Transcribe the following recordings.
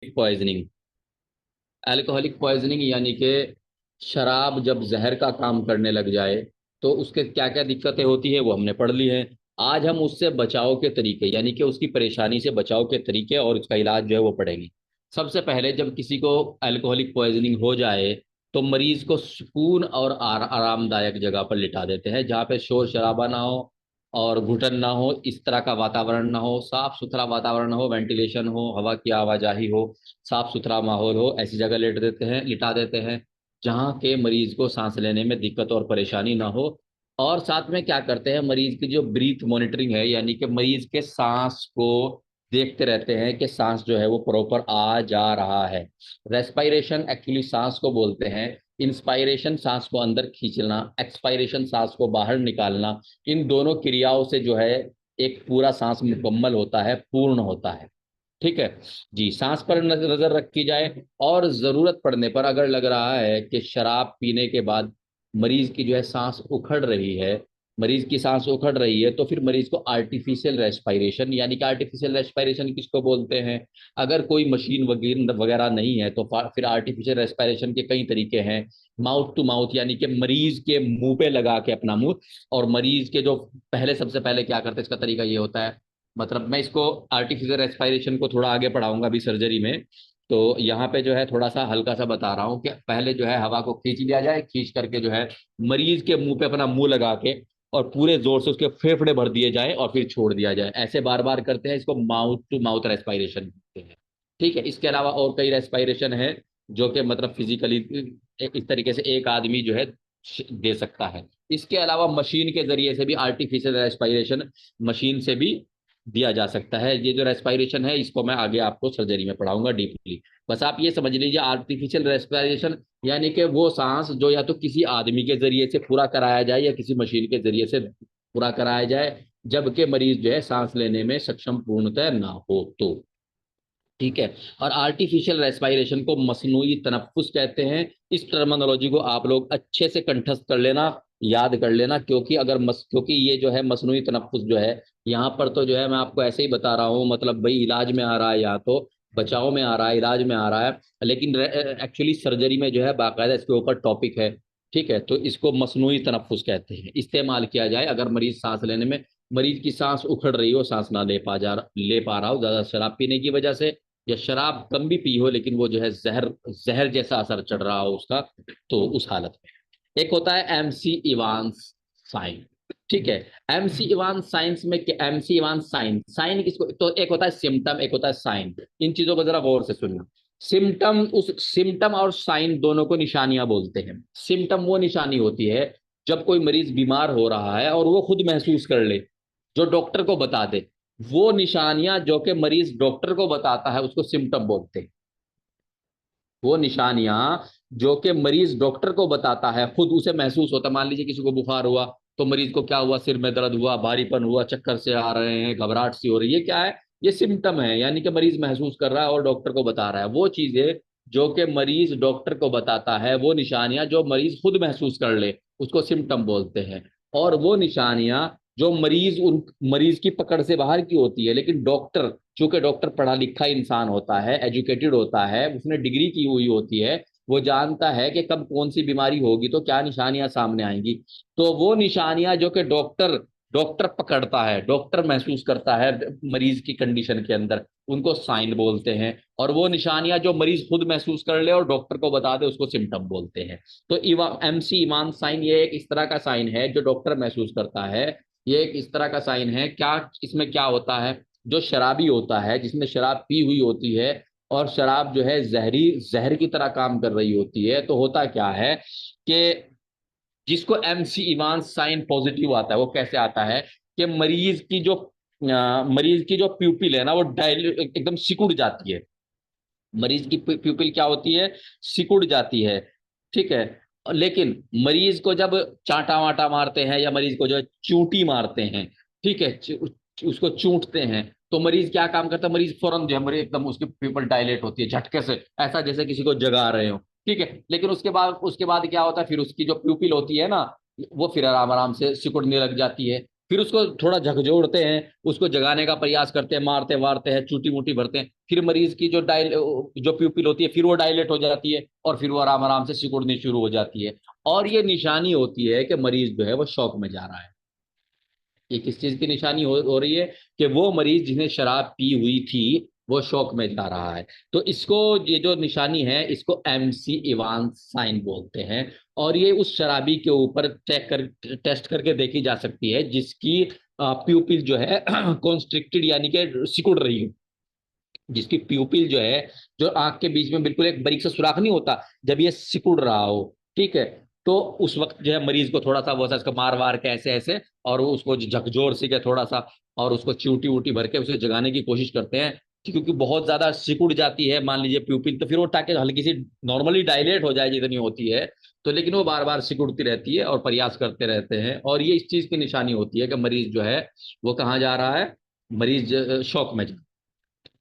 Poisoning. Alcoholic poisoning यानी कि शराब जब जहर का काम करने लग जाए तो उसके क्या क्या दिक्कतें होती है वो हमने पढ़ ली है। आज हम उससे बचाव के तरीके यानी कि उसकी परेशानी से बचाव के तरीके और उसका इलाज जो है वो पढ़ेंगे। सबसे पहले जब किसी को अल्कोहलिक पॉइजनिंग हो जाए तो मरीज को सुकून और आरामदायक जगह पर लिटा देते हैं जहाँ पे शोर शराबा ना हो और घुटन ना हो, इस तरह का वातावरण ना हो, साफ सुथरा वातावरण हो, वेंटिलेशन हो, हवा की आवाजाही हो, साफ सुथरा माहौल हो, ऐसी जगह लिटा देते हैं जहाँ के मरीज को सांस लेने में दिक्कत और परेशानी ना हो। और साथ में क्या करते हैं, मरीज की जो ब्रीथ मॉनिटरिंग है यानी कि मरीज के सांस को देखते रहते हैं कि सांस जो है वो प्रॉपर आ जा रहा है। रेस्पायरेशन एक्चुअली सांस को बोलते हैं। इंस्पायरेशन सांस को अंदर खींचना, एक्सपायरेशन सांस को बाहर निकालना। इन दोनों क्रियाओं से जो है एक पूरा सांस मुकम्मल होता है, पूर्ण होता है। ठीक है जी। सांस पर नजर रखी जाए और जरूरत पड़ने पर अगर लग रहा है कि शराब पीने के बाद मरीज की जो है सांस उखड़ रही है, मरीज की सांस उखड़ रही है, तो फिर मरीज को आर्टिफिशियल रेस्पायरेशन यानी कि आर्टिफिशियल रेस्पायरेशन किसको बोलते हैं। अगर कोई मशीन वगैरह वगैरह नहीं है तो फिर आर्टिफिशियल रेस्पायरेशन के कई तरीके हैं। माउथ टू माउथ यानी कि मरीज के मुंह पे लगा के अपना मुंह, और मरीज के जो पहले सबसे पहले क्या करते हैं इसका तरीका ये होता है, मतलब मैं इसको आर्टिफिशियल रेस्पायरेशन को थोड़ा आगे पढ़ाऊंगा अभी सर्जरी में। तो यहाँ पे जो है थोड़ा सा हल्का सा बता रहा हूँ कि पहले जो है हवा को खींच लिया जाए, खींच करके जो है मरीज के मुंह पे अपना मुंह लगा के और पूरे जोर से उसके फेफड़े भर दिए जाए और फिर छोड़ दिया जाए। ऐसे बार बार करते हैं, इसको माउथ टू माउथ रेस्पायरेशन कहते हैं। ठीक है, इसके अलावा और कई रेस्पायरेशन है जो कि मतलब फिजिकली इस तरीके से एक आदमी जो है दे सकता है। इसके अलावा मशीन के जरिए से भी आर्टिफिशियल रेस्पायरेशन मशीन से भी दिया जा सकता है। ये जो रेस्पायरेशन है इसको मैं आगे आपको सर्जरी में पढ़ाऊंगा डीपली। बस आप ये समझ लीजिए आर्टिफिशियल रेस्पिरेशन यानी कि वो सांस जो या तो किसी आदमी के जरिए से पूरा कराया जाए या किसी मशीन के जरिए से पूरा कराया जाए, जबकि मरीज जो है सांस लेने में सक्षम पूर्णतः ना हो तो। ठीक है। और आर्टिफिशियल रेस्पायरेशन को मसनूई तनफ्फुस कहते हैं। इस टर्मिनोलॉजी को आप लोग अच्छे से कंठस्थ कर लेना, याद कर लेना, क्योंकि क्योंकि ये जो है मसनूई तनफ्फुस जो है यहाँ पर तो जो है मैं आपको ऐसे ही बता रहा हूँ, मतलब भाई इलाज में आ रहा है या तो बचाव में आ रहा है, इलाज में आ रहा है, लेकिन एक्चुअली सर्जरी में जो है बाकायदा इसके ऊपर टॉपिक है। ठीक है, तो इसको मसनूई तनफ्फुस कहते हैं, इस्तेमाल किया जाए अगर मरीज सांस लेने में, मरीज की सांस उखड़ रही हो, सांस ना ले पा रहा हो ज्यादा शराब पीने की वजह से, या शराब कम भी पी हो लेकिन वो जो है जहर जहर जैसा असर चढ़ रहा हो उसका, तो उस हालत में। एक होता है एमसी इवांस साइन। ठीक है। एमसी इवांस साइंस में एमसी इवांस साइन साइन किसको, तो एक होता है सिम्टम, एक होता है साइन। इन चीजों को जरा गौर से सुनना। सिम्टम, उस सिम्टम और साइन दोनों को निशानियां बोलते हैं। सिम्टम वो निशानी होती है जब कोई मरीज बीमार हो रहा है और वो खुद महसूस कर ले, जो डॉक्टर को बता दे। वो निशानियां जो कि मरीज डॉक्टर को बताता है उसको सिम्टम बोलते हैं। वो निशानियां जो कि मरीज डॉक्टर को बताता है, खुद उसे महसूस होता है। मान लीजिए किसी को बुखार हुआ तो मरीज को क्या हुआ, सिर में दर्द हुआ, भारीपन हुआ, चक्कर से आ रहे हैं, घबराहट सी हो रही है, क्या है, ये सिम्टम है, यानी कि मरीज महसूस कर रहा है और डॉक्टर को बता रहा है। वो चीजें जो कि मरीज डॉक्टर को बताता है, वो निशानियां जो मरीज खुद महसूस कर ले उसको सिम्टम बोलते हैं। और वो निशानियां जो मरीज की पकड़ से बाहर की होती है, लेकिन डॉक्टर, चूंकि डॉक्टर पढ़ा लिखा इंसान होता है, एजुकेटेड होता है, उसने डिग्री की हुई होती है, वो जानता है कि कब कौन सी बीमारी होगी तो क्या निशानियां सामने आएंगी। तो वो निशानियां जो कि डॉक्टर डॉक्टर पकड़ता है, डॉक्टर महसूस करता है मरीज की कंडीशन के अंदर, उनको साइन बोलते हैं। और वो निशानियां जो मरीज खुद महसूस कर ले और डॉक्टर को बता दे उसको सिम्टम बोलते हैं। तो एमसी इमान साइन ये एक इस तरह का साइन है जो डॉक्टर महसूस करता है। ये एक इस तरह का साइन है। क्या इसमें क्या होता है, जो शराबी होता है, जिसने शराब पी हुई होती है और शराब जो है जहर की तरह काम कर रही होती है, तो होता क्या है कि जिसको एमसी इवान साइन पॉजिटिव आता है, वो कैसे आता है कि मरीज की जो प्यूपिल है ना वो डायल एकदम सिकुड़ जाती है। मरीज की प्यूपिल क्या होती है, सिकुड़ जाती है। ठीक है। लेकिन मरीज को जब चांटा वाटा मारते हैं या मरीज को जो है चूंटी मारते हैं, ठीक है, उसको चूंटते हैं, तो मरीज क्या काम करता है, मरीज फौरन जो है मरीज एकदम उसकी प्यूपिल डायलेट होती है झटके से, ऐसा जैसे किसी को जगा रहे हो। ठीक है। लेकिन उसके बाद क्या होता है, फिर उसकी जो प्यूपिल होती है ना वो फिर आराम आराम से सिकुड़ने लग जाती है। फिर उसको थोड़ा झकझोरते हैं, उसको जगाने का प्रयास करते हैं, मारते वारते हैं, चूटी मूटी भरते हैं, फिर मरीज की जो प्यूपिल होती है फिर वो डायलेट हो जाती है, और फिर वो आराम आराम से सिकुड़नी शुरू हो जाती है। और ये निशानी होती है कि मरीज जो है वो शौक में जा रहा है। ये किस चीज की निशानी हो रही है? कि वो मरीज जिसने शराब पी हुई थी वो शौक में जा रहा है। तो इसको, ये जो निशानी है इसको MC इवांस साइन बोलते हैं। और ये उस शराबी के ऊपर टेस्ट करके देखी जा सकती है जिसकी प्यूपिल जो है कॉन्स्ट्रिक्टेड यानी कि सिकुड़ रही हो, जिसकी प्यूपिल जो है, जो आंख के बीच में बिल्कुल एक बारीक सा सुराख नहीं होता, जब ये सिकुड़ रहा हो, ठीक है, तो उस वक्त जो है मरीज को थोड़ा सा वो सा इसका मार वार के ऐसे ऐसे, और उसको झकझोर से के थोड़ा सा, और उसको चिवटी उटी भर के उसे जगाने की कोशिश करते हैं। क्योंकि बहुत ज्यादा सिकुड़ जाती है मान लीजिए प्यूपिल, तो फिर वो ताकि हल्की सी नॉर्मली डायलेट हो जाए जितनी होती है, तो लेकिन वो बार बार सिकुड़ती रहती है और प्रयास करते रहते हैं, और ये इस चीज की निशानी होती है कि मरीज जो है वो कहाँ जा रहा है, मरीज शौक में जा,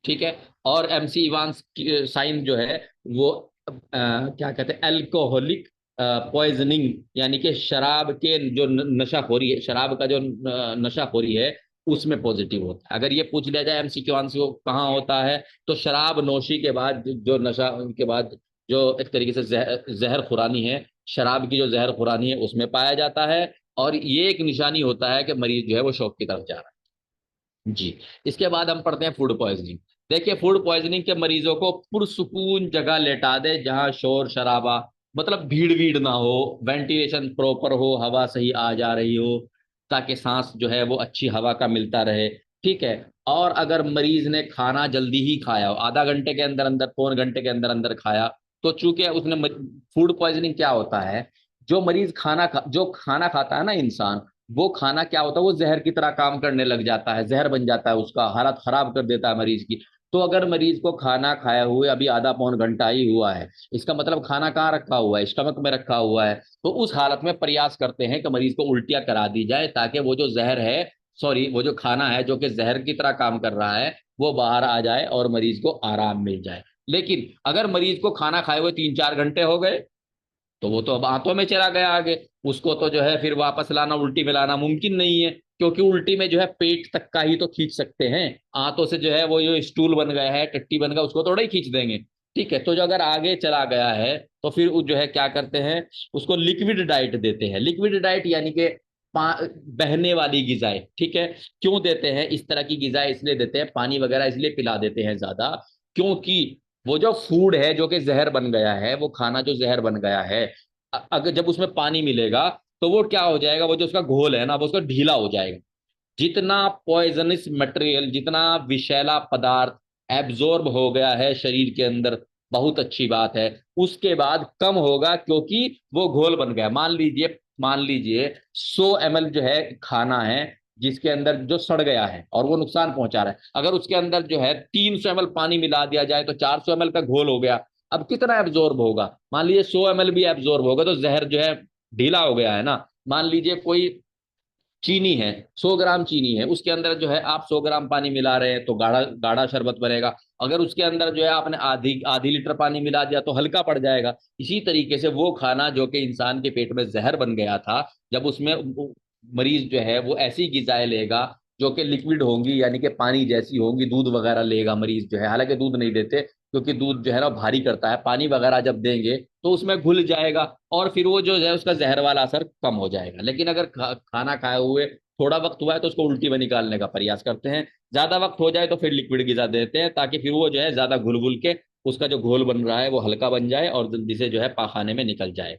ठीक है। और MC इवांस साइन जो है वो क्या कहते हैं, अल्कोहलिक पॉइजनिंग, यानी कि शराब के जो नशाखोरी है, शराब का जो नशाखोरी है उसमें पॉजिटिव होता है। अगर ये पूछ लिया जाए MC के इवांस को कहाँ होता है, तो शराब नोशी के बाद जो नशा के बाद जो एक तरीके से जहर खुरानी है, शराब की जो जहर खुरानी है उसमें पाया जाता है। और ये एक निशानी होता है कि मरीज जो है वो शौक की तरफ जा रहा है जी। इसके बाद हम पढ़ते हैं फूड पॉइजनिंग। देखिए, फूड पॉइजनिंग के मरीजों को पुरसुकून जगह लेटा दे जहां शोर शराबा, मतलब भीड़ भीड़ ना हो, वेंटिलेशन प्रॉपर हो, हवा सही आ जा रही हो, ताकि सांस जो है वो अच्छी हवा का मिलता रहे, ठीक है। और अगर मरीज ने खाना जल्दी ही खाया हो, आधा घंटे के अंदर अंदर, पौन घंटे के अंदर अंदर खाया, तो चूंकि उसने, फूड पॉइजनिंग क्या होता है, जो मरीज जो खाना खाता है ना इंसान, वो खाना क्या होता है, वो जहर की तरह काम करने लग जाता है, जहर बन जाता है, उसका हालत खराब कर देता है मरीज की। तो अगर मरीज को खाना खाया हुए अभी आधा पौन घंटा ही हुआ है, इसका मतलब खाना कहाँ रखा हुआ है, स्टमक में रखा हुआ है, तो उस हालत में प्रयास करते हैं कि मरीज को उल्टियां करा दी जाए, ताकि वो जो जहर है, सॉरी, वो जो खाना है जो कि जहर की तरह काम कर रहा है वो बाहर आ जाए और मरीज को आराम मिल जाए। लेकिन अगर मरीज को खाना खाए हुए 3-4 घंटे हो गए, तो वो तो अब आंतों में चला गया आगे, उसको तो जो है फिर वापस लाना, उल्टी में लाना मुमकिन नहीं है, क्योंकि उल्टी में जो है पेट तक का ही तो खींच सकते हैं, आंतों से जो है वो जो स्टूल बन गया है, टट्टी बन गया, उसको थोड़ा ही खींच देंगे, ठीक है। तो जो अगर आगे चला गया है, तो फिर जो है क्या करते हैं, उसको लिक्विड डाइट देते हैं। लिक्विड डाइट यानी कि बहने वाली गिजाएं, ठीक है। क्यों देते हैं इस तरह की गिजाएं? इसलिए देते हैं, पानी वगैरह इसलिए पिला देते हैं ज्यादा, क्योंकि वो जो फूड है जो कि जहर बन गया है, वो खाना जो जहर बन गया है, अगर जब उसमें पानी मिलेगा तो वो क्या हो जाएगा, वो जो उसका घोल है ना वो उसका ढीला हो जाएगा। जितना पॉइजनस मटेरियल, जितना विषैला पदार्थ एब्जॉर्ब हो गया है शरीर के अंदर, बहुत अच्छी बात है, उसके बाद कम होगा, क्योंकि वो घोल बन गया। मान लीजिए 100 ml जो है खाना है, जिसके अंदर जो सड़ गया है और वो नुकसान पहुंचा रहा है, अगर उसके अंदर जो है 300 ml पानी मिला दिया जाए तो 400 ml का घोल हो गया। अब कितना एब्जॉर्ब होगा? मान लीजिए 100 ml भी एब्जॉर्ब होगा तो जहर जो है ढीला हो गया है ना। मान लीजिए कोई चीनी है, 100 ग्राम चीनी है, उसके अंदर जो है आप 100 ग्राम पानी मिला रहे हैं तो गाढ़ा गाढ़ा शरबत बनेगा। अगर उसके अंदर जो है आपने आधी आधी लीटर पानी मिला दिया तो हल्का पड़ जाएगा। इसी तरीके से वो खाना जो कि इंसान के पेट में जहर बन गया था, जब उसमें मरीज जो है वो ऐसी गिजाएं लेगा जो कि लिक्विड होंगी, यानी कि पानी जैसी होंगी, दूध वगैरह लेगा मरीज जो है, हालांकि दूध नहीं देते क्योंकि दूध जो है ना भारी करता है, पानी वगैरह जब देंगे तो उसमें घुल जाएगा, और फिर वो जो है उसका जहर वाला असर कम हो जाएगा। लेकिन अगर खाना खाए हुए थोड़ा वक्त हुआ है तो उसको उल्टी में निकालने का प्रयास करते हैं, ज्यादा वक्त हो जाए तो फिर लिक्विड गिजा देते हैं, ताकि फिर वो जो है ज्यादा घुल घुल के उसका जो घोल बन रहा है वो हल्का बन जाए और जल्दी से जो है पाखाने में निकल जाए।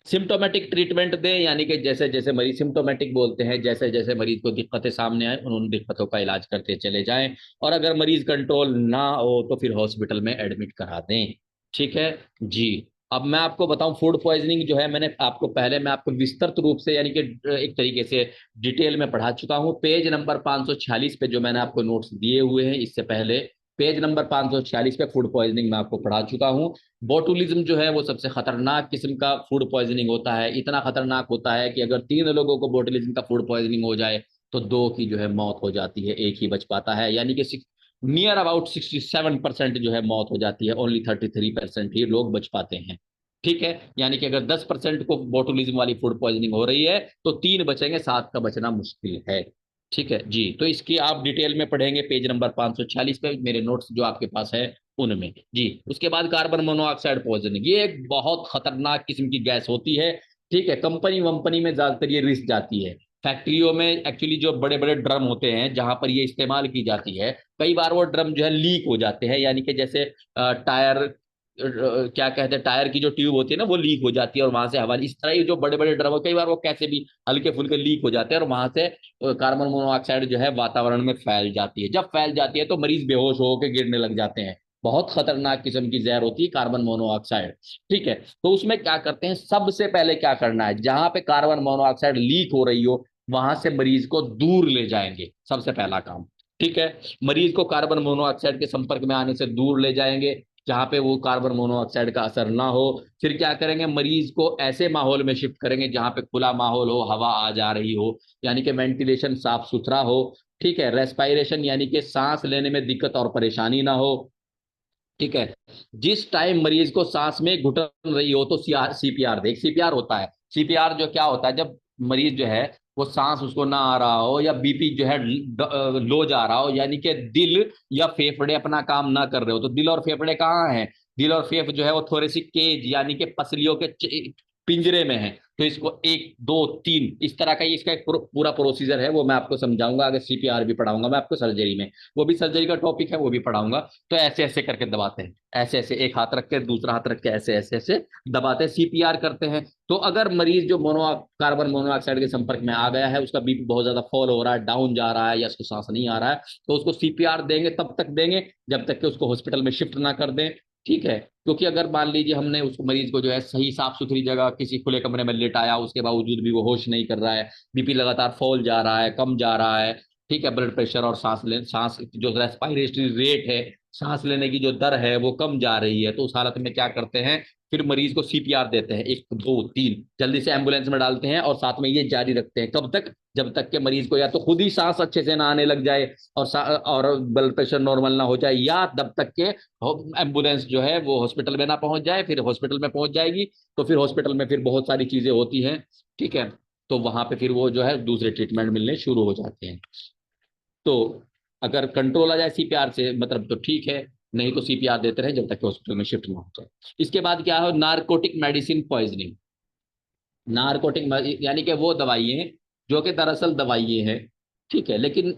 सिम्टोमेटिक ट्रीटमेंट दें, यानी कि जैसे जैसे मरीज, सिम्टोमेटिक बोलते हैं जैसे जैसे मरीज को दिक्कतें सामने आए उन दिक्कतों का इलाज करते चले जाएं, और अगर मरीज कंट्रोल ना हो तो फिर हॉस्पिटल में एडमिट करा दें, ठीक है जी। अब मैं आपको बताऊं, फूड पॉइजनिंग जो है, मैं आपको विस्तृत रूप से यानी कि एक तरीके से डिटेल में पढ़ा चुका हूं। पेज नंबर 546 पे जो मैंने आपको नोट्स दिए हुए हैं इससे पहले, पेज नंबर 546 पे फूड पॉइजनिंग मैं आपको पढ़ा चुका हूं। बोटुलिज्म जो है वो सबसे खतरनाक किस्म का फूड पॉइजनिंग होता है। इतना खतरनाक होता है कि अगर 3 लोगों को बोटुलिज्म का फूड पॉइजनिंग हो जाए तो 2 की जो है मौत हो जाती है, एक ही बच पाता है, यानी कि नियर अबाउट 67% जो है मौत हो जाती है, ओनली 33% ही लोग बच पाते हैं, ठीक है, यानी कि अगर 10% को बोटुलिज्म वाली फूड पॉइजनिंग हो रही है तो 3 बचेंगे, 7 का बचना मुश्किल है। ठीक है जी, तो इसकी आप डिटेल में पढ़ेंगे पेज नंबर 546 पे, मेरे नोट्स जो आपके पास है उनमें जी। उसके बाद कार्बन मोनोऑक्साइड पॉइजनिंग, ये एक बहुत खतरनाक किस्म की गैस होती है। ठीक है, कंपनी वंपनी में ज्यादातर ये रिस्क जाती है। फैक्ट्रियों में एक्चुअली जो बड़े बड़े ड्रम होते हैं जहां पर ये इस्तेमाल की जाती है, कई बार वो ड्रम जो है लीक हो जाते हैं, यानी कि जैसे टायर, क्या कहते हैं, टायर की जो ट्यूब होती है ना वो लीक हो जाती है और वहां से हवा, इस तरह ही जो बड़े बड़े ड्रम, कई बार वो कैसे भी हल्के फुल्के लीक हो जाते हैं और वहां से कार्बन मोनोऑक्साइड जो है वातावरण में फैल जाती है। जब फैल जाती है तो मरीज बेहोश होकर गिरने लग जाते हैं। बहुत खतरनाक किस्म की जहर होती है कार्बन मोनोऑक्साइड। ठीक है, तो उसमें क्या करते हैं, सबसे पहले क्या करना है, जहां पे कार्बन मोनोऑक्साइड लीक हो रही हो वहां से मरीज को दूर ले जाएंगे, सबसे पहला काम। ठीक है, मरीज को कार्बन मोनोऑक्साइड के संपर्क में आने से दूर ले जाएंगे जहां पे वो कार्बन मोनोऑक्साइड का असर ना हो। फिर क्या करेंगे, मरीज को ऐसे माहौल में शिफ्ट करेंगे जहां पे खुला माहौल हो, हवा आ जा रही हो, यानी कि वेंटिलेशन साफ सुथरा हो। ठीक है, रेस्पायरेशन यानी कि सांस लेने में दिक्कत और परेशानी ना हो। ठीक है, जिस टाइम मरीज को सांस में घुटन रही हो तो सीपीआर देख, सीपीआर होता है, सीपीआर जो क्या होता है, जब मरीज जो है वो सांस उसको ना आ रहा हो या बीपी जो है लो जा रहा हो, यानी कि दिल या फेफड़े अपना काम ना कर रहे हो, तो दिल और फेफड़े कहाँ हैं, दिल और फेफड़े जो है वो थोरेसिक केज यानी कि पसलियों के पिंजरे में है। तो इसको 1 2 3 इस तरह का इसका एक पूरा प्रोसीजर है, वो मैं आपको समझाऊंगा, अगर सीपीआर भी पढ़ाऊंगा मैं आपको सर्जरी में, वो भी सर्जरी का टॉपिक है, वो भी पढ़ाऊंगा। तो ऐसे ऐसे करके दबाते हैं, ऐसे ऐसे एक हाथ रख के दूसरा हाथ रख के ऐसे ऐसे ऐसे दबाते हैं, सीपीआर करते हैं। तो अगर मरीज जो कार्बन मोनोऑक्साइड के संपर्क में आ गया है, उसका बीपी बहुत ज्यादा फॉल हो रहा है, डाउन जा रहा है, या उसको सांस नहीं आ रहा है, तो उसको सीपीआर देंगे, तब तक देंगे जब तक कि उसको हॉस्पिटल में शिफ्ट ना कर दें। ठीक है, क्योंकि अगर मान लीजिए हमने उस मरीज को जो है सही साफ सुथरी जगह किसी खुले कमरे में लिटाया, उसके बावजूद भी वो होश नहीं कर रहा है, बीपी लगातार फॉल जा रहा है, कम जा रहा है, ठीक है, ब्लड प्रेशर और सांस जो रेस्पिरेटरी रेट है, सांस लेने की जो दर है वो कम जा रही है, तो उस हालत में क्या करते हैं, फिर मरीज को सीपीआर देते हैं, 1 2 3, जल्दी से एम्बुलेंस में डालते हैं और साथ में ये जारी रखते हैं, कब तक, जब तक के मरीज को या तो खुद ही सांस अच्छे से ना आने लग जाए और ब्लड प्रेशर नॉर्मल ना हो जाए, या तब तक के एम्बुलेंस जो है वो हॉस्पिटल में ना पहुंच जाए। फिर हॉस्पिटल में पहुंच जाएगी तो फिर हॉस्पिटल में फिर बहुत सारी चीजें होती हैं। ठीक है, तो वहां पे फिर वो जो है दूसरे ट्रीटमेंट मिलने शुरू हो जाते हैं। तो अगर कंट्रोल आ जाए सीपीआर से मतलब तो ठीक है, नहीं तो सीपीआर देते रहे जब तक कि हॉस्पिटल में शिफ्ट ना हो जाए। इसके बाद क्या है, नारकोटिक मेडिसिन पॉइजनिंग। नारकोटिक यानी कि वो दवाइयाँ जो कि दरअसल दवाइयाँ हैं, ठीक है, लेकिन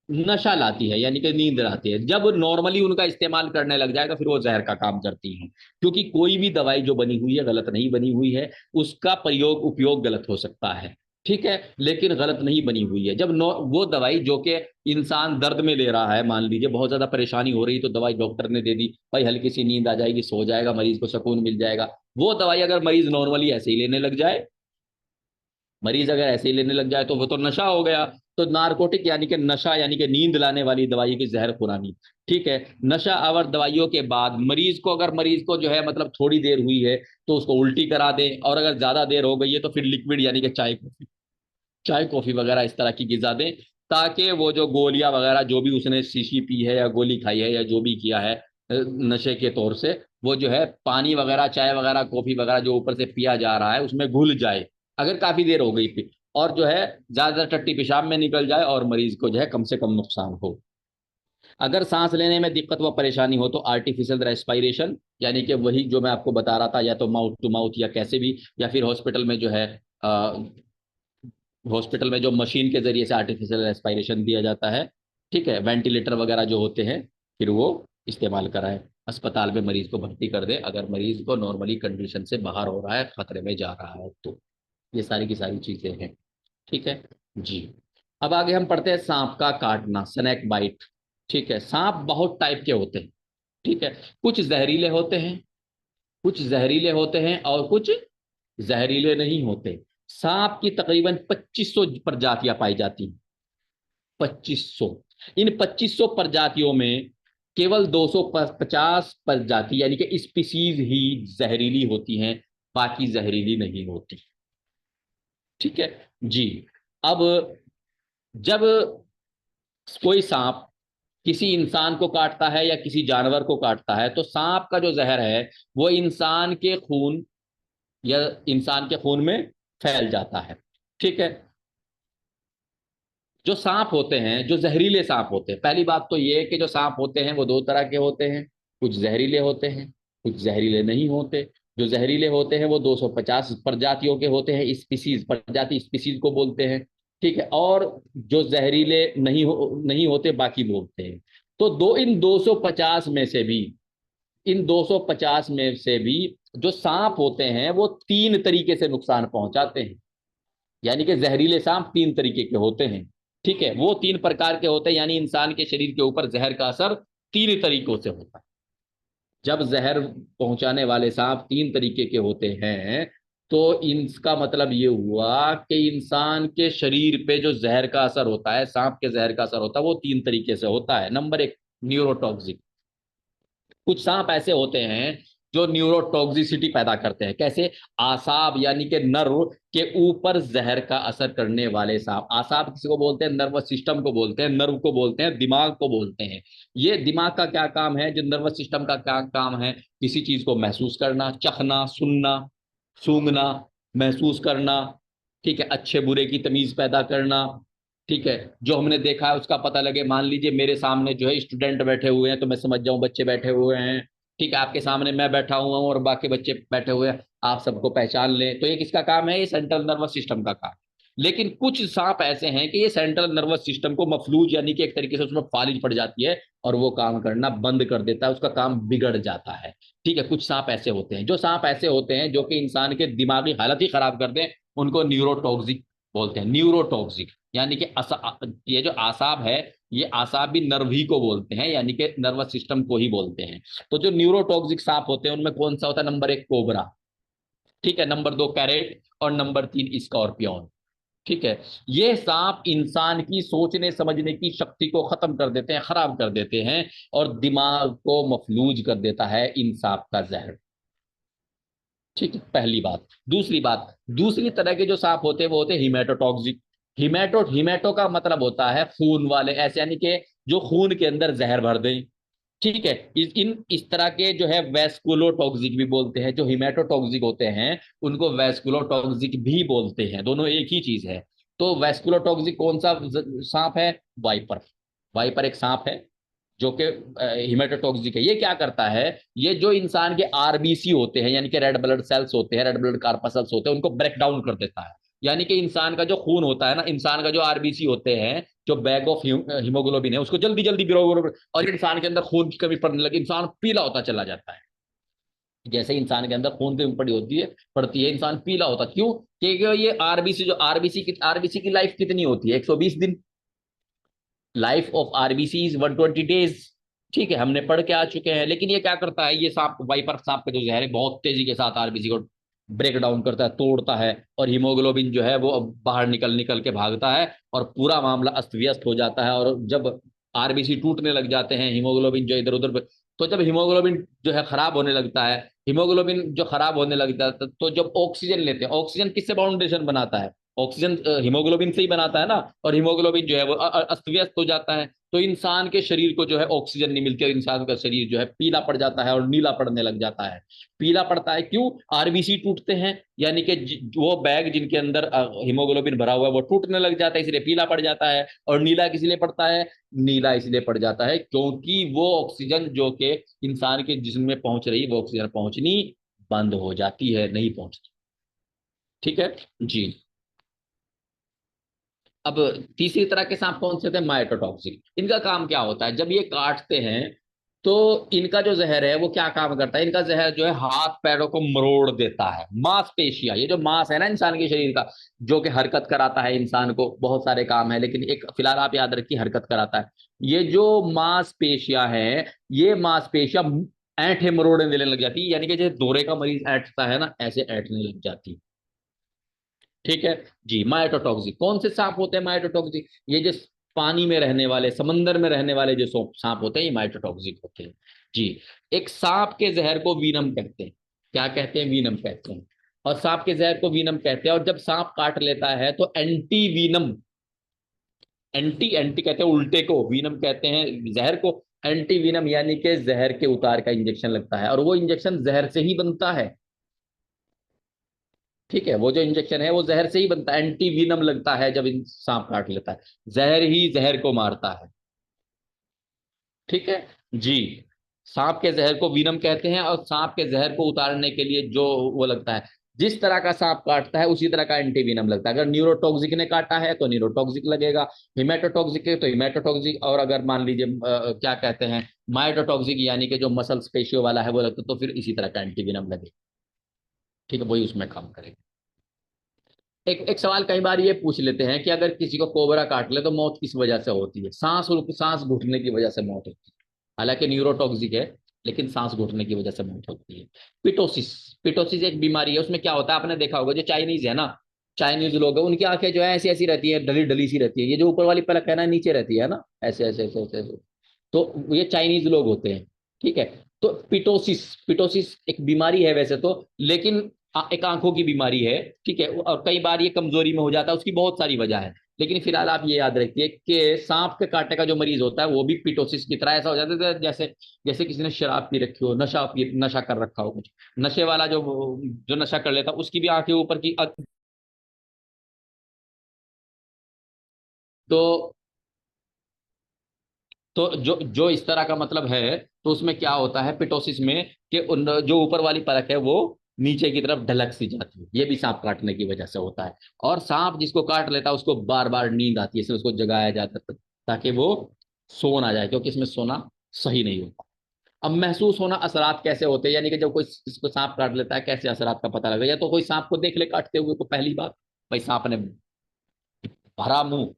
नशा लाती है, यानी कि नींद लाती है। जब नॉर्मली उनका इस्तेमाल करने लग जाएगा फिर वो जहर का काम करती हैं, क्योंकि कोई भी दवाई जो बनी हुई है गलत नहीं बनी हुई है, उसका प्रयोग उपयोग गलत हो सकता है, ठीक है, लेकिन गलत नहीं बनी हुई है। जब वो दवाई जो कि इंसान दर्द में ले रहा है, मान लीजिए बहुत ज्यादा परेशानी हो रही तो दवाई डॉक्टर ने दे दी, भाई हल्की सी नींद आ जाएगी, सो जाएगा, मरीज को सुकून मिल जाएगा, वो दवाई अगर मरीज नॉर्मली ऐसे ही लेने लग जाए, मरीज अगर ऐसे ही लेने लग जाए तो वो तो नशा हो गया। तो नारकोटिक यानी कि नशा, यानी कि नींद लाने वाली दवाई की जहर खुरानी। ठीक है, नशा आवर दवाइयों के बाद मरीज को, अगर मरीज को जो है मतलब थोड़ी देर हुई है तो उसको उल्टी करा दें, और अगर ज्यादा देर हो गई है तो फिर लिक्विड यानी कि चाय कॉफी वगैरह इस तरह की गिजा दें, ताकि वो जो गोलियां वगैरह जो भी उसने शीशी पी है या गोली खाई है या जो भी किया है नशे के तौर से, वो जो है पानी वगैरह चाय वगैरह कॉफी वगैरह जो ऊपर से पिया जा रहा है उसमें घुल जाए, अगर काफी देर हो गई फिर, और जो है ज्यादा टट्टी पेशाब में निकल जाए और मरीज को जो है कम से कम नुकसान हो। अगर सांस लेने में दिक्कत व परेशानी हो तो आर्टिफिशियल रेस्पिरेशन, यानी कि वही जो मैं आपको बता रहा था, या तो माउथ टू माउथ या कैसे भी, या फिर हॉस्पिटल में जो है हॉस्पिटल में जो मशीन के जरिए से आर्टिफिशियल रेस्पिरेशन दिया जाता है, ठीक है, वेंटिलेटर वगैरह जो होते हैं, फिर वो इस्तेमाल कराएं, अस्पताल में मरीज को भर्ती कर दे अगर मरीज को नॉर्मली कंडीशन से बाहर हो रहा है, खतरे में जा रहा है तो। ये सारी की सारी चीजें हैं। ठीक है जी। अब आगे हम पढ़ते हैं सांप का काटना, स्नेक बाइट। ठीक है, सांप बहुत टाइप के होते हैं। ठीक है, कुछ जहरीले होते हैं, कुछ जहरीले होते हैं और कुछ जहरीले नहीं होते। सांप की तकरीबन 2500 प्रजातियां पाई जाती हैं, 2500। इन 2500 प्रजातियों में केवल 250 प्रजाति यानी कि स्पीसीज ही जहरीली होती हैं, बाकी जहरीली नहीं होती। ठीक है जी। अब जब कोई सांप किसी इंसान को काटता है या किसी जानवर को काटता है, तो सांप का जो जहर है वो इंसान के खून या इंसान के खून में फैल जाता है। ठीक है। जो सांप होते हैं, जो जहरीले सांप होते हैं, पहली बात तो ये है कि जो सांप होते हैं वो दो तरह के होते हैं। कुछ जहरीले होते हैं, कुछ जहरीले नहीं होते। जो जहरीले होते हैं वो 250 प्रजातियों के होते हैं, स्पीसीज, प्रजाति स्पीसीज को बोलते हैं। ठीक है। और जो जहरीले नहीं होते बाकी बोलते हैं। तो इन 250 में से भी, इन 250 में से भी जो सांप होते हैं वो तीन तरीके से नुकसान पहुंचाते हैं। यानी कि जहरीले सांप तीन तरीके के होते हैं। ठीक है। वो तीन प्रकार के होते हैं, यानी इंसान के शरीर के ऊपर जहर का असर तीन तरीकों से होता है। जब जहर पहुंचाने वाले सांप तीन तरीके के होते हैं, तो इनका मतलब ये हुआ कि इंसान के शरीर पे जो जहर का असर होता है, सांप के जहर का असर होता है, वो तीन तरीके से होता है। नंबर एक, न्यूरोटॉक्सिक। कुछ सांप ऐसे होते हैं जो न्यूरोटॉक्सिसिटी पैदा करते हैं। कैसे? आसाब यानी कि नर्व के ऊपर जहर का असर करने वाले सांप। आसाब किसी को बोलते हैं? नर्वस सिस्टम को बोलते हैं, नर्व को बोलते हैं, दिमाग को बोलते हैं। ये दिमाग का क्या काम है, जो नर्वस सिस्टम का क्या काम है? किसी चीज को महसूस करना, चखना, सुनना, सूंघना, महसूस करना। ठीक है। अच्छे बुरे की तमीज पैदा करना। ठीक है। जो हमने देखा है उसका पता लगे। मान लीजिए मेरे सामने जो है स्टूडेंट बैठे हुए हैं तो मैं समझ जाऊं बच्चे बैठे हुए हैं। ठीक है। आपके सामने मैं बैठा हुआ हूं और बाकी बच्चे बैठे हुए हैं, आप सबको पहचान लें। तो ये किसका काम है? ये सेंट्रल नर्वस सिस्टम का काम। लेकिन कुछ सांप ऐसे हैं कि ये सेंट्रल नर्वस सिस्टम को मफलूज, यानी कि एक तरीके से उसमें फालिज पड़ जाती है और वो काम करना बंद कर देता है, उसका काम बिगड़ जाता है। ठीक है। कुछ सांप ऐसे होते हैं। जो सांप ऐसे होते हैं जो कि इंसान के दिमागी हालत ही खराब कर दें, उनको न्यूरोटॉक्सिक बोलते हैं। न्यूरोटॉक्सिक यानी कि ये जो आसाब है, ये आसाब भी नर्व ही को बोलते हैं, यानी कि नर्वस सिस्टम को ही बोलते हैं। तो जो न्यूरोटॉक्सिक सांप होते हैं उनमें कौन सा होता है? नंबर एक, कोबरा। ठीक है। नंबर दो, कैरेट। और नंबर तीन, स्कॉर्पियन। ठीक है। ये सांप इंसान की सोचने समझने की शक्ति को खत्म कर देते हैं, खराब कर देते हैं, और दिमाग को मफलूज कर देता है इन सांप का जहर। ठीक है, पहली बात। दूसरी बात, दूसरी तरह के जो सांप होते हैं वो होते हैं हिमेटोटॉक्सिक। हिमेटो का मतलब होता है खून वाले, ऐसे यानी कि जो खून के अंदर जहर भर दें। ठीक है। इस तरह के जो है वेस्कुलोटॉक्सिक भी बोलते हैं। जो हिमेटोटॉक्सिक होते हैं उनको वेस्कुलोटॉक्सिक भी बोलते हैं, दोनों एक ही चीज है। तो वेस्कुलोटॉक्सिक कौन सा सांप है? वाइपर। वाइपर एक सांप है जो कि हिमेटोटॉक्सिक है। ये क्या करता है? ये जो इंसान के आरबीसी होते हैं, यानी कि रेड ब्लड सेल्स होते हैं, रेड ब्लड कार्पसल्स होते हैं, उनको ब्रेक डाउन कर देता है। यानी कि इंसान का जो खून होता है ना, इंसान का जो आरबीसी होते हैं, जो बैग ऑफ हीमोग्लोबिन है, उसको जल्दी जल्दी गिरो, और इंसान के अंदर खून की कमी पड़ने लगी, इंसान पीला होता चला जाता है। जैसे इंसान के अंदर खून की कमी पड़ती है, इंसान पीला होता। क्यों? क्योंकि ये आरबीसी, जो आरबीसी की लाइफ कितनी होती है? 120 दिन। Life of RBC is 120 days. ठीक है, हमने पढ़ के आ चुके हैं। लेकिन ये क्या करता है? ये सांप, वाइपर सांप का जो जहर है, बहुत तेजी के साथ आरबीसी को ब्रेक डाउन करता है, तोड़ता है, और हीमोग्लोबिन जो है वो अब बाहर निकल निकल के भागता है, और पूरा मामला अस्त व्यस्त हो जाता है। और जब आरबीसी टूटने लग जाते हैं, हीमोग्लोबिन जो इधर उधर, तो जब हीमोग्लोबिन जो है खराब होने लगता है, हीमोग्लोबिन जो खराब होने लगता है, तो जब ऑक्सीजन लेते हैं, ऑक्सीजन किससे बाउंडेशन बनाता है? ऑक्सीजन हीमोग्लोबिन से ही बनाता है ना। और हीमोग्लोबिन जो है वो अस्त व्यस्त हो जाता है। तो इंसान के शरीर को जो है ऑक्सीजन नहीं मिलती, और इंसान का शरीर जो है पीला पड़ जाता है और नीला पड़ने लग जाता है। पीला पड़ता है क्यों? आरबीसी टूटते हैं, यानी कि वो बैग जिनके अंदर हीमोग्लोबिन भरा हुआ है वो टूटने लग जाता है, इसलिए पीला पड़ जाता है। और नीला किस लिए पड़ता है? नीला इसलिए पड़ जाता है क्योंकि वो ऑक्सीजन जो कि इंसान के जिस्म में पहुंच रही, वो ऑक्सीजन पहुंचनी बंद हो जाती है, नहीं पहुंचती। ठीक है जी। अब तीसरी तरह के सांप कौन से थे? माइटोटॉक्सिक। इनका काम क्या होता है? जब ये काटते हैं तो इनका जो जहर है वो क्या काम करता है? इनका जहर जो है हाथ पैरों को मरोड़ देता है। मांसपेशियां, ये जो मांस है ना इंसान के शरीर का, जो कि हरकत कराता है इंसान को, बहुत सारे काम है लेकिन एक फिलहाल आप याद रखिए, हरकत कराता है। ये जो मांसपेशियां हैं, ये मांसपेशियां ऐंठे मरोड़े देने लग जाती है, यानी कि जैसे दौरे का मरीज ऐंठता है ना, ऐसे ऐंठने लग जाती। ठीक है जी। माइटोटॉक्सिक कौन से सांप होते हैं? माइटोटॉक्सिक ये जो पानी में रहने वाले, समंदर में रहने वाले जो सांप होते हैं, ये माइटोटॉक्सिक होते हैं जी। एक सांप के जहर को वीनम कहते हैं। क्या कहते हैं? वीनम कहते हैं। और सांप के जहर को वीनम कहते हैं। और जब सांप काट लेता है तो एंटी वीनम एंटी एंटी कहते हैं उल्टे को, वीनम कहते हैं जहर को। एंटी वीनम यानी कि जहर के उतार का इंजेक्शन लगता है, और वो इंजेक्शन जहर से ही बनता है। ठीक है, वो जो इंजेक्शन है वो जहर से ही बनता है। एंटी वीनम लगता है जब सांप काट लेता है, जहर ही जहर को मारता है। ठीक है जी। सांप के जहर को वीनम कहते हैं, और सांप के जहर को उतारने के लिए जो वो लगता है, जिस तरह का सांप काटता है उसी तरह का एंटी वीनम लगता है। अगर न्यूरोटॉक्सिक ने काटा है तो न्यूरोटॉक्सिक लगेगा, हिमेटोटॉक्सिक है तो हिमेटोटॉक्सिक, और अगर मान लीजिए क्या कहते हैं, माइटोटॉक्सिक यानी कि जो मसल पेशियों वाला है वो लगता है, तो फिर इसी तरह का एंटी वीनम लगेगा। ठीक है, वही उसमें काम करेगा। एक एक सवाल कई बार ये पूछ लेते हैं कि अगर किसी को कोबरा काट ले तो मौत किस वजह से होती है? सांस घुटने की वजह से मौत होती है। हालांकि न्यूरोटॉक्सिक है, लेकिन सांस घुटने की वजह से मौत होती है। पिटोसिस, पिटोसिस एक बीमारी है। उसमें क्या होता है, आपने देखा होगा जो चाइनीज है ना, चाइनीज लोग हैं उनकी आंखें जो है ऐसी ऐसी रहती है, डली डली सी रहती है। ये जो ऊपर वाली पलक है ना, नीचे रहती है ना, ऐसे ऐसे ऐसे ऐसे, ऐसे। तो ये चाइनीज लोग होते हैं। ठीक है। तो पिटोसिस, पिटोसिस एक बीमारी है वैसे तो, लेकिन एक आंखों की बीमारी है। ठीक है, और कई बार ये कमजोरी में हो जाता है, उसकी बहुत सारी वजह है। लेकिन फिलहाल आप ये याद रखिए कि सांप के कांटे का जो मरीज होता है वो भी पिटोसिस की तरह ऐसा हो जाता है, जैसे जैसे किसी ने शराब पी रखी हो, नशा कर रखा हो कुछ। नशे वाला जो जो नशा कर लेता है उसकी भी आंखें ऊपर की तो तो जो जो इस तरह का मतलब है, तो उसमें क्या होता है पिटोसिस में, कि जो ऊपर वाली परत है वो नीचे की तरफ ढलक सी जाती है। ये भी सांप काटने की वजह से होता है। और सांप जिसको काट लेता है उसको बार बार नींद आती है, इसलिए उसको जगाया जाता है ताकि वो सो ना जाए, क्योंकि इसमें सोना सही नहीं होता। अब महसूस होना, असरात कैसे होते हैं, यानी कि जब कोई इसको सांप काट लेता है कैसे असरात का पता लगेगा? या तो कोई सांप को देख ले काटते हुए तो पहली बात, भाई सांप ने भरा मुंह,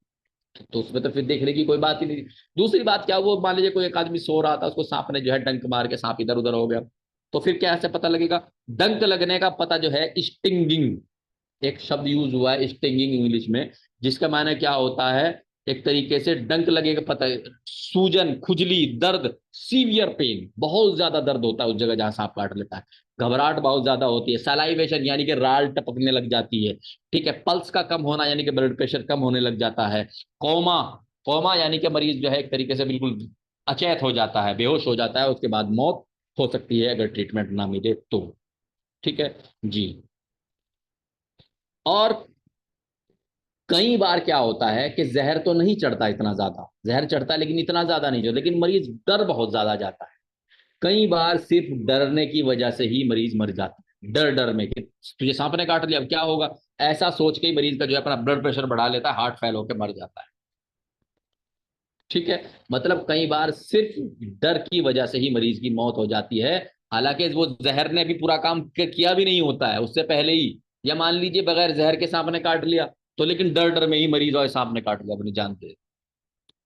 तो उसमें तो फिर देखने की कोई बात ही नहीं। दूसरी बात क्या, वो मान लीजिए कोई एक आदमी सो रहा था, उसको सांप ने जो है डंक मार के सांप इधर उधर हो गया, तो फिर क्या ऐसे पता लगेगा? डंक लगने का पता जो है स्टिंगिंग, एक शब्द यूज हुआ है स्टिंगिंग इंग्लिश में, जिसका माने क्या होता है, एक तरीके से डंक लगेगा पता है, सूजन, खुजली, दर्द, सीवियर पेन, बहुत ज्यादा दर्द होता है उस जगह जहां सांप काट लेता है। घबराहट बहुत ज्यादा होती है, सलाइवेशन यानी कि राल टपकने लग जाती है। ठीक है, पल्स का कम होना यानी कि ब्लड प्रेशर कम होने लग जाता है। कोमा, कोमा यानी कि मरीज जो है एक तरीके से बिल्कुल अचेत हो जाता है, बेहोश हो जाता है, उसके बाद मौत हो सकती है अगर ट्रीटमेंट ना मिले तो। ठीक है जी। और कई बार क्या होता है कि जहर तो नहीं चढ़ता इतना ज्यादा, जहर चढ़ता है लेकिन इतना ज्यादा नहीं चढ़ता, लेकिन मरीज डर बहुत ज्यादा जाता है। कई बार सिर्फ डरने की वजह से ही मरीज मर जाता है, डर डर में कि तुझे सांप ने काट लिया अब क्या होगा, ऐसा सोच के ही मरीज का जो है अपना ब्लड प्रेशर बढ़ा लेता है, हार्ट फेल होकर मर जाता है। ठीक है, मतलब कई बार सिर्फ डर की वजह से ही मरीज की मौत हो जाती है। हालांकि वो जहर ने भी पूरा काम किया भी नहीं होता है उससे पहले ही, या मान लीजिए बगैर जहर के सांप ने काट लिया, तो लेकिन डर डर में ही मरीज और सांप ने काट लिया अपनी जान दे।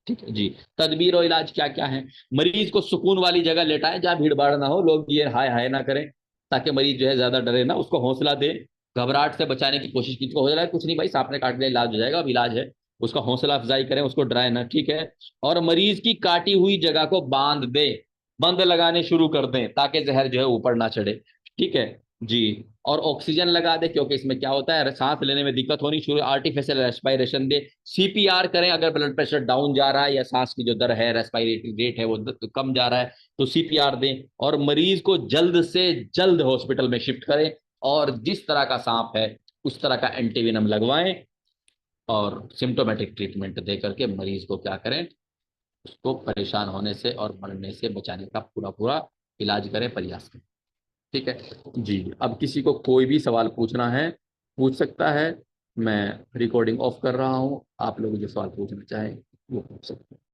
ठीक है जी। तदबीर और इलाज क्या क्या है? मरीज को सुकून वाली जगह लेटाएं जहां भीड़ भाड़ ना हो, लोग ये हाय हाय ना करें, ताकि मरीज जो है ज्यादा डरे ना, उसको हौसला दे, घबराहट से बचाने की कोशिश की, तो हो जाए कुछ नहीं भाई, सांप ने काट लिया इलाज हो जाएगा, अब इलाज है। उसका हौसला अफजाई करें, उसको डराए ना। ठीक है। और मरीज की काटी हुई जगह को बांध दे, बंद लगाने शुरू कर दें ताकि जहर जो है ऊपर ना चढ़े। ठीक है जी। और ऑक्सीजन लगा दे, क्योंकि इसमें क्या होता है सांस लेने में दिक्कत होनी शुरू, आर्टिफिशियल रेस्पिरेशन दे। सीपीआर करें अगर ब्लड प्रेशर डाउन जा रहा है या सांस की जो दर है, रेस्पिरेटरी रेट है वो कम जा रहा है, तो सीपीआर दें। और मरीज को जल्द से जल्द हॉस्पिटल में शिफ्ट करें, और जिस तरह का सांप है उस तरह का एंटीवेनम लगवाएं, और सिम्टोमेटिक ट्रीटमेंट दे करके मरीज को क्या करें, उसको परेशान होने से और मरने से बचाने का पूरा पूरा इलाज करें, प्रयास करें। ठीक है जी। अब किसी को कोई भी सवाल पूछना है पूछ सकता है। मैं रिकॉर्डिंग ऑफ कर रहा हूं, आप लोग जो सवाल पूछना चाहें वो पूछ सकते हैं।